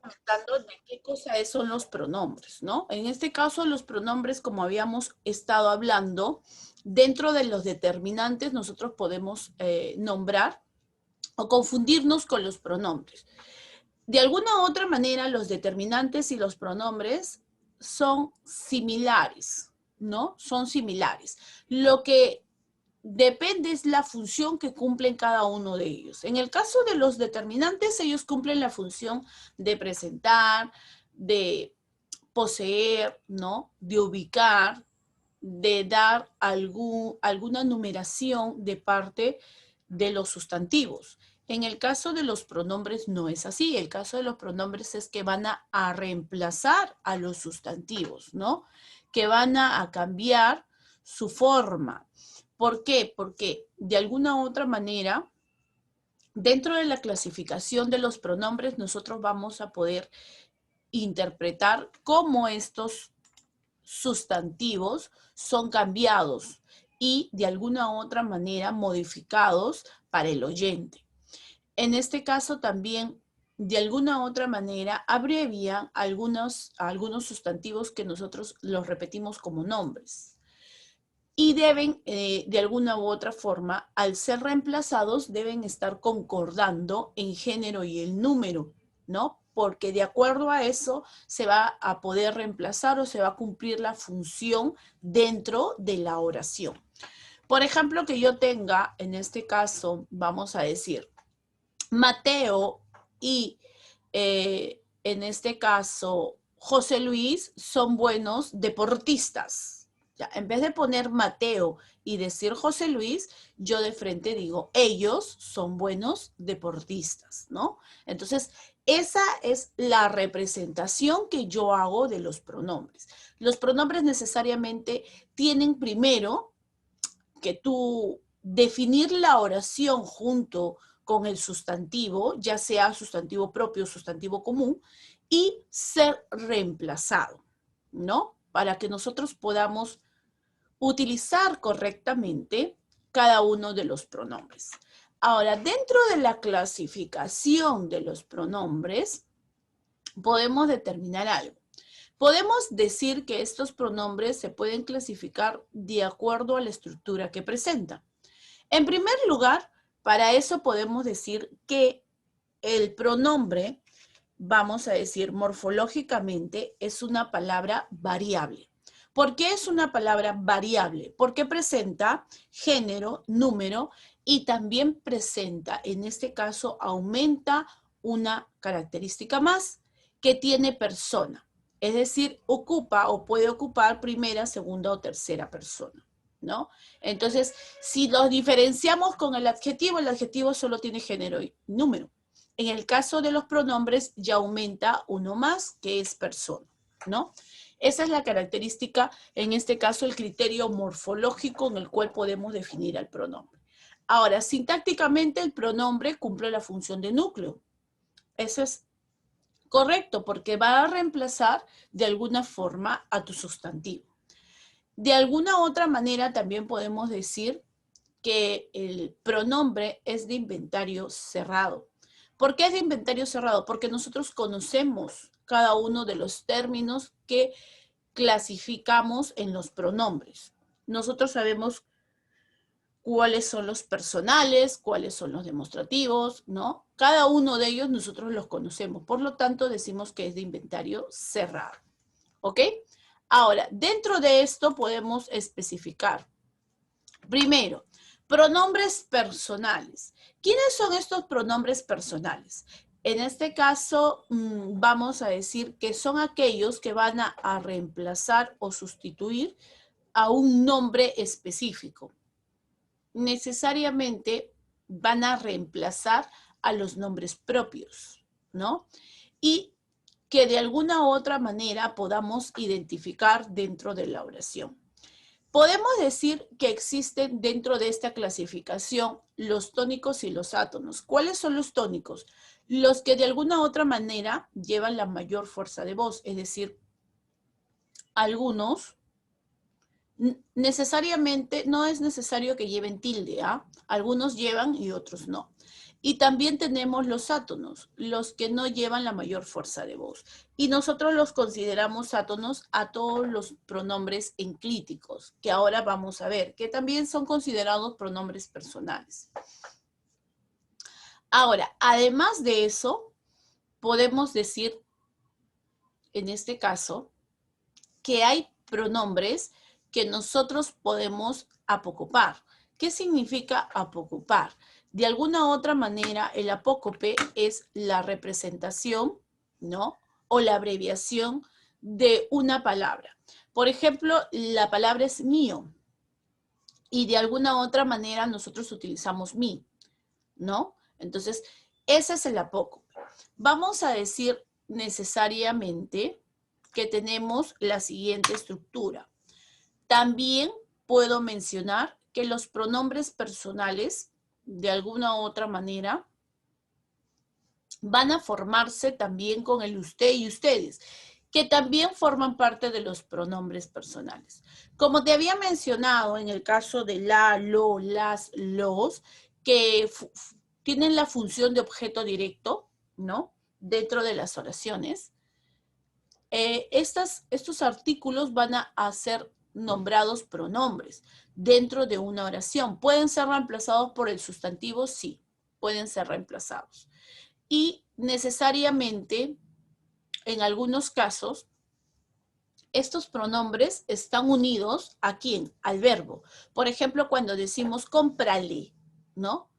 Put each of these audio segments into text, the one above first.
comentando de qué cosa son los pronombres, ¿no? En este caso, los pronombres, como habíamos estado hablando, dentro de los determinantes nosotros podemos nombrar o confundirnos con los pronombres. De alguna u otra manera, los determinantes y los pronombres son similares, ¿no? Son similares. Lo que depende es la función que cumplen cada uno de ellos. En el caso de los determinantes, ellos cumplen la función de presentar, de poseer, ¿no? De ubicar, de dar alguna numeración de parte de los sustantivos. En el caso de los pronombres no es así. El caso de los pronombres es que van a reemplazar a los sustantivos, ¿no? Que van a cambiar su forma. ¿Por qué? Porque de alguna u otra manera, dentro de la clasificación de los pronombres, nosotros vamos a poder interpretar cómo estos sustantivos son cambiados y de alguna u otra manera modificados para el oyente. En este caso también, de alguna u otra manera, abrevian algunos sustantivos que nosotros los repetimos como nombres. Y deben, de alguna u otra forma, al ser reemplazados, deben estar concordando en género y el número, ¿no? Porque de acuerdo a eso se va a poder reemplazar o se va a cumplir la función dentro de la oración. Por ejemplo, que yo tenga, en este caso, vamos a decir, Mateo y en este caso José Luis son buenos deportistas. Ya, en vez de poner Mateo y decir José Luis, yo de frente digo, ellos son buenos deportistas, ¿no? Entonces, esa es la representación que yo hago de los pronombres. Los pronombres necesariamente tienen primero que tú definir la oración junto con el sustantivo, ya sea sustantivo propio o sustantivo común, y ser reemplazado, ¿no? Para que nosotros podamos utilizar correctamente cada uno de los pronombres. Ahora, dentro de la clasificación de los pronombres, podemos determinar algo. Podemos decir que estos pronombres se pueden clasificar de acuerdo a la estructura que presentan. En primer lugar, para eso podemos decir que el pronombre, vamos a decir morfológicamente, es una palabra variable. ¿Por qué es una palabra variable? Porque presenta género, número y también presenta, en este caso, aumenta una característica más que tiene persona. Es decir, ocupa o puede ocupar primera, segunda o tercera persona, ¿no? Entonces, si los diferenciamos con el adjetivo solo tiene género y número. En el caso de los pronombres ya aumenta uno más, que es persona, ¿no? Esa es la característica, en este caso, el criterio morfológico en el cual podemos definir al pronombre. Ahora, sintácticamente el pronombre cumple la función de núcleo. Eso es correcto, porque va a reemplazar de alguna forma a tu sustantivo. De alguna otra manera también podemos decir que el pronombre es de inventario cerrado. ¿Por qué es de inventario cerrado? Porque nosotros conocemos cada uno de los términos que clasificamos en los pronombres. Nosotros sabemos cuáles son los personales, cuáles son los demostrativos, ¿no? Cada uno de ellos nosotros los conocemos, por lo tanto decimos que es de inventario cerrado, ¿ok? Ahora, dentro de esto podemos especificar, primero, pronombres personales. ¿Quiénes son estos pronombres personales? En este caso, vamos a decir que son aquellos que van a reemplazar o sustituir a un nombre específico. Necesariamente van a reemplazar a los nombres propios, ¿no? Y que de alguna u otra manera podamos identificar dentro de la oración. Podemos decir que existen dentro de esta clasificación los tónicos y los átonos. ¿Cuáles son los tónicos? Los que de alguna u otra manera llevan la mayor fuerza de voz, es decir, algunos necesariamente no es necesario que lleven tilde, ¿ah? Algunos llevan y otros no. Y también tenemos los átonos, los que no llevan la mayor fuerza de voz. Y nosotros los consideramos átonos a todos los pronombres enclíticos, que ahora vamos a ver, que también son considerados pronombres personales. Ahora, además de eso, podemos decir, en este caso, que hay pronombres que nosotros podemos apocopar. ¿Qué significa apocopar? De alguna otra manera, el apócope es la representación, ¿no? O la abreviación de una palabra. Por ejemplo, la palabra es mío. Y de alguna otra manera nosotros utilizamos mí, ¿no? Entonces, ese es el apócope. Vamos a decir necesariamente que tenemos la siguiente estructura. También puedo mencionar que los pronombres personales, de alguna u otra manera, van a formarse también con el usted y ustedes, que también forman parte de los pronombres personales. Como te había mencionado en el caso de la, lo, las, los, que tienen la función de objeto directo, ¿no? Dentro de las oraciones. Estos artículos van a ser nombrados pronombres dentro de una oración. ¿Pueden ser reemplazados por el sustantivo? Sí, pueden ser reemplazados. Y necesariamente, en algunos casos, estos pronombres están unidos ¿a quién? Al verbo. Por ejemplo, cuando decimos cómprale, ¿no?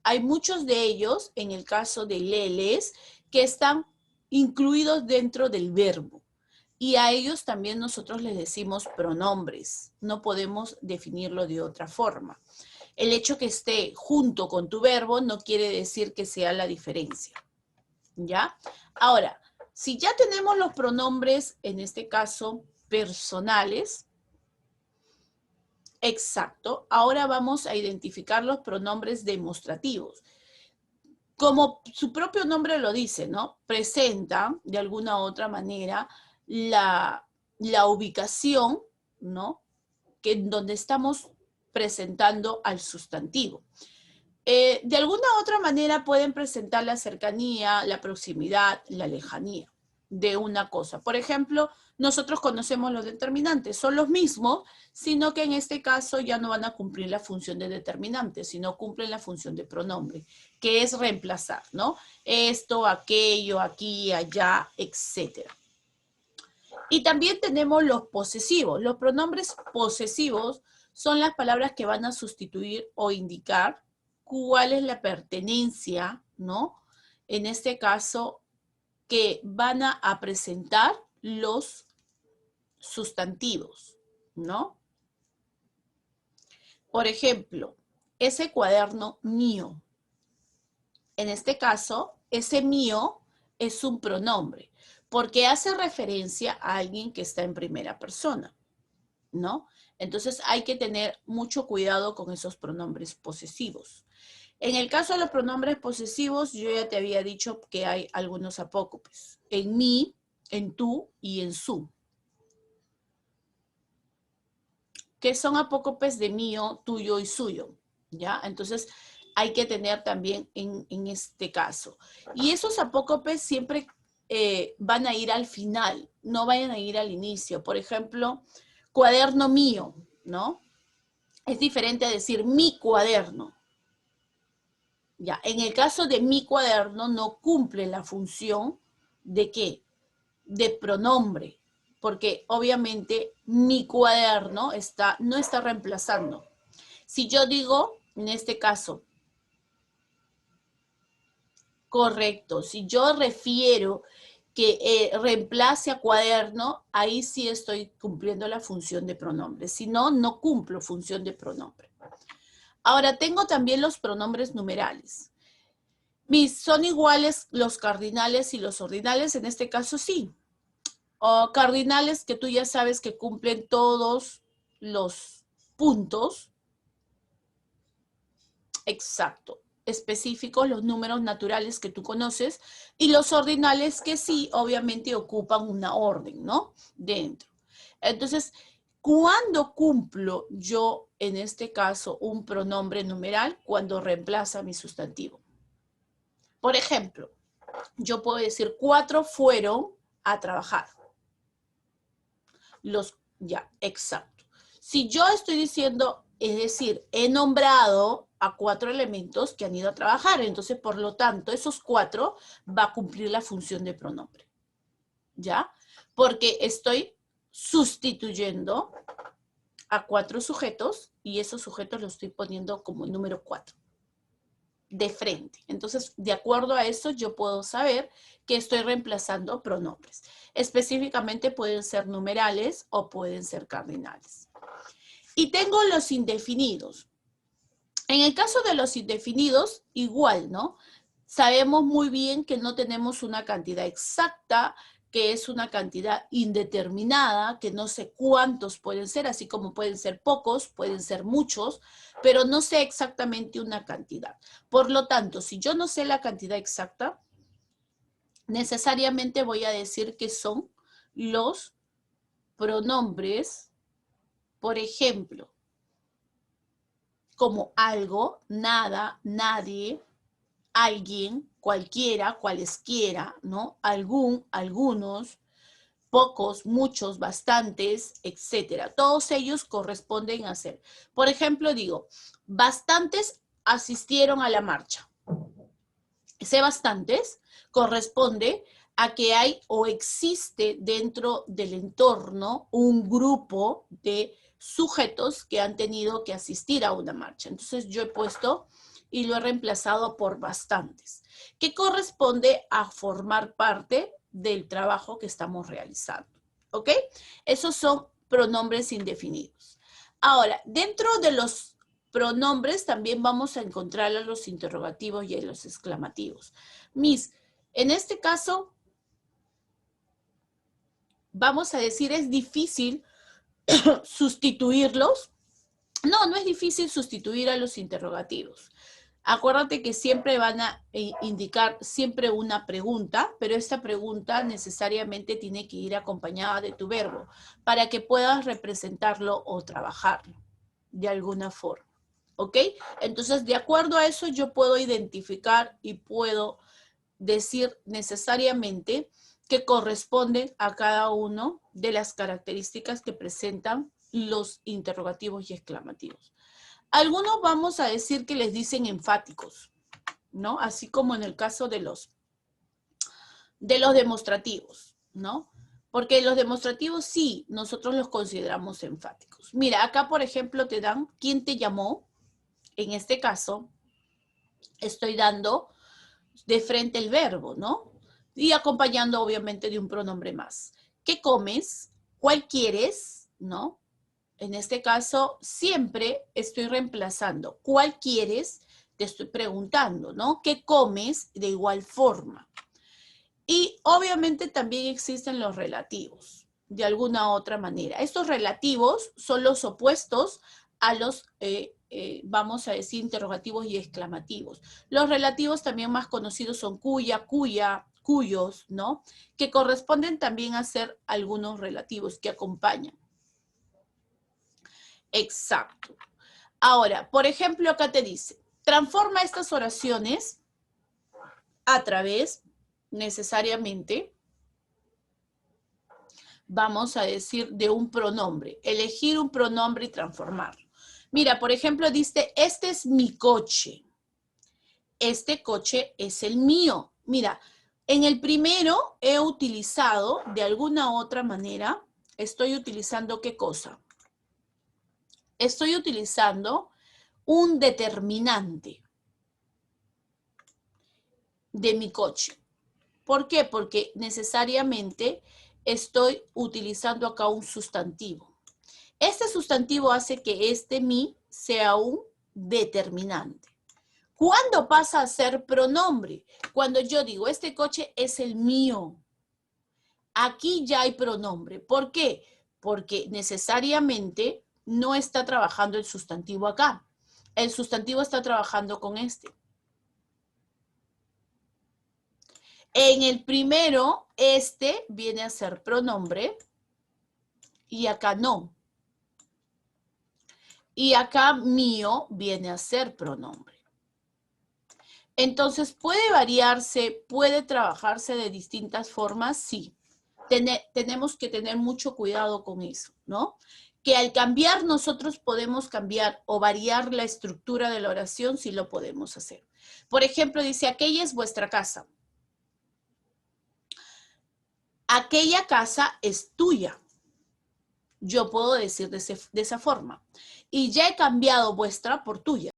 Hay muchos de ellos, en el caso de leles, que están incluidos dentro del verbo. Y a ellos también nosotros les decimos pronombres. No podemos definirlo de otra forma. El hecho que esté junto con tu verbo no quiere decir que sea la diferencia. ¿Ya? Ahora, si ya tenemos los pronombres, en este caso, personales, exacto, ahora vamos a identificar los pronombres demostrativos. Como su propio nombre lo dice, ¿no? Presenta, de alguna u otra manera, la ubicación, ¿no? Que donde estamos presentando al sustantivo. De alguna u otra manera pueden presentar la cercanía, la proximidad, la lejanía de una cosa. Por ejemplo, nosotros conocemos los determinantes, son los mismos, sino que en este caso ya no van a cumplir la función de determinante, sino cumplen la función de pronombre, que es reemplazar, ¿no? Esto, aquello, aquí, allá, etcétera. Y también tenemos los posesivos. Los pronombres posesivos son las palabras que van a sustituir o indicar cuál es la pertenencia, ¿no? En este caso, que van a presentar los sustantivos, ¿no? Por ejemplo, ese cuaderno mío. En este caso, ese mío es un pronombre, porque hace referencia a alguien que está en primera persona, ¿no? Entonces hay que tener mucho cuidado con esos pronombres posesivos. En el caso de los pronombres posesivos, yo ya te había dicho que hay algunos apócopes. En mí, en tú y en su. Que son apócopes de mío, tuyo y suyo, ¿ya? Entonces hay que tener también en este caso. Y esos apócopes siempre van a ir al final, no vayan a ir al inicio. Por ejemplo, cuaderno mío, ¿no? Es diferente a decir mi cuaderno. Ya, en el caso de mi cuaderno no cumple la función de ¿qué? De pronombre, porque obviamente mi cuaderno no está reemplazando. Si yo digo, en este caso, correcto, si yo refiero que reemplace a cuaderno, ahí sí estoy cumpliendo la función de pronombre. Si no, no cumplo función de pronombre. Ahora, tengo también los pronombres numerales. ¿Son iguales los cardinales y los ordinales? En este caso sí. O cardinales que tú ya sabes que cumplen todos los puntos. Exacto. Específicos, los números naturales que tú conoces. Y los ordinales que sí, obviamente ocupan una orden, ¿no? Dentro. Entonces, ¿cuándo cumplo yo, en este caso, un pronombre numeral? Cuando reemplaza mi sustantivo. Por ejemplo, yo puedo decir 4 fueron a trabajar. Ya, exacto. Si yo estoy diciendo, es decir, he nombrado a 4 elementos que han ido a trabajar, entonces, por lo tanto, esos 4 va a cumplir la función de pronombre. ¿Ya? Porque estoy sustituyendo a 4 sujetos y esos sujetos los estoy poniendo como el número 4 de frente. Entonces, de acuerdo a eso, yo puedo saber que estoy reemplazando pronombres. Específicamente pueden ser numerales o pueden ser cardinales. Y tengo los indefinidos. En el caso de los indefinidos, igual, ¿no? Sabemos muy bien que no tenemos una cantidad exacta, que es una cantidad indeterminada, que no sé cuántos pueden ser, así como pueden ser pocos, pueden ser muchos, pero no sé exactamente una cantidad. Por lo tanto, si yo no sé la cantidad exacta, necesariamente voy a decir que son los pronombres, por ejemplo, como algo, nada, nadie, alguien, cualquiera, cualesquiera, ¿no? Algún, algunos, pocos, muchos, bastantes, etcétera. Todos ellos corresponden a ser. Por ejemplo, digo, bastantes asistieron a la marcha. Ese bastantes corresponde a que hay o existe dentro del entorno un grupo de sujetos que han tenido que asistir a una marcha. Entonces yo he puesto y lo he reemplazado por bastantes, que corresponde a formar parte del trabajo que estamos realizando. ¿Ok? Esos son pronombres indefinidos. Ahora, dentro de los pronombres también vamos a encontrar a los interrogativos y a los exclamativos. En este caso, vamos a decir, es difícil sustituirlos. No, no es difícil sustituir a los interrogativos. Acuérdate que siempre van a indicar siempre una pregunta, pero esta pregunta necesariamente tiene que ir acompañada de tu verbo para que puedas representarlo o trabajarlo de alguna forma. ¿Ok? Entonces, de acuerdo a eso, yo puedo identificar y puedo decir necesariamente que corresponden a cada uno de las características que presentan los interrogativos y exclamativos. Algunos vamos a decir que les dicen enfáticos, ¿no? Así como en el caso de los demostrativos, ¿no? Porque los demostrativos sí, nosotros los consideramos enfáticos. Mira, acá por ejemplo te dan quién te llamó. En este caso, estoy dando de frente el verbo, ¿no? Y acompañando obviamente de un pronombre más. ¿Qué comes? ¿Cuál quieres? ¿No? En este caso, siempre estoy reemplazando. ¿Cuál quieres? Te estoy preguntando, ¿no? ¿Qué comes? De igual forma. Y obviamente también existen los relativos, de alguna otra manera. Estos relativos son los opuestos a los, vamos a decir, interrogativos y exclamativos. Los relativos también más conocidos son cuya, cuya, cuyos, ¿no? Que corresponden también a ser algunos relativos que acompañan. Exacto. Ahora, por ejemplo, acá te dice, transforma estas oraciones a través, necesariamente, vamos a decir, de un pronombre. Elegir un pronombre y transformarlo. Mira, por ejemplo, dice, este es mi coche. Este coche es el mío. Mira, en el primero he utilizado, de alguna otra manera, estoy utilizando ¿qué cosa? Estoy utilizando un determinante de mi coche. ¿Por qué? Porque necesariamente estoy utilizando acá un sustantivo. Este sustantivo hace que este mi sea un determinante. ¿Cuándo pasa a ser pronombre? Cuando yo digo, este coche es el mío. Aquí ya hay pronombre. ¿Por qué? Porque necesariamente no está trabajando el sustantivo acá. El sustantivo está trabajando con este. En el primero, este viene a ser pronombre y acá no. Y acá mío viene a ser pronombre. Entonces, ¿puede variarse, puede trabajarse de distintas formas? Sí. Tenemos que tener mucho cuidado con eso, ¿no? Que al cambiar nosotros podemos cambiar o variar la estructura de la oración, sí lo podemos hacer. Por ejemplo, dice, aquella es vuestra casa. Aquella casa es tuya. Yo puedo decir de esa forma. Y ya he cambiado vuestra por tuya.